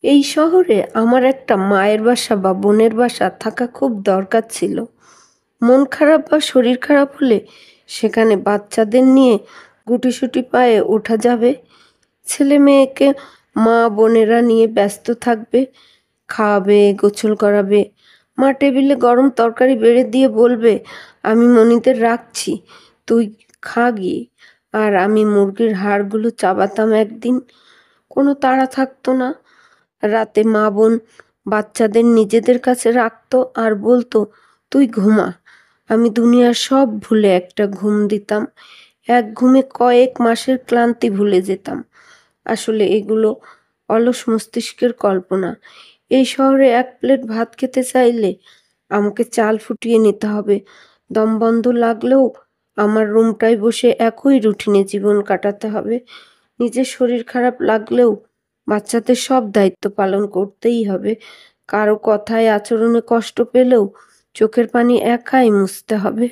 এই শহরে আমার একটা মায়ের বাসা বা বোনের বাসা থাকা খুব দরকার ছিল। মন খারাপ বা শরীর খারাপ হলে সেখানে বাচ্চাদের নিয়ে গুটিসুটি পায়ে ওঠা যাবে। ছেলে মেয়েকে মা বোনেরা নিয়ে ব্যস্ত থাকবে, খাওয়াবে, গোসল করাবে। মা টেবিলে গরম তরকারি বেড়ে দিয়ে বলবে, আমি মনিদের রাখছি, তুই খা গিয়ে। আর আমি মুরগির হাড়গুলো চাবাতাম একদিন। কোনো তাড়া থাকতো না। রাতে মা বোন বাচ্চাদের নিজেদের কাছে রাখতো আর বলতো, তুই ঘুমা। আমি দুনিয়ার সব ভুলে একটা ঘুম দিতাম। এক ঘুমে কয়েক মাসের ক্লান্তি ভুলে যেতাম। আসলে এগুলো অলস মস্তিষ্কের কল্পনা। এই শহরে এক প্লেট ভাত খেতে চাইলে আমাকে চাল ফুটিয়ে নিতে হবে। দম বন্ধ লাগলেও আমার রুমটায় বসে একই রুটিনে জীবন কাটাতে হবে। নিজের শরীর খারাপ লাগলেও বাচ্চাদের সব দায়িত্ব পালন করতেই হবে। কারো কথায় আচরণে কষ্ট পেলেও চোখের পানি একাই মুছতে হবে।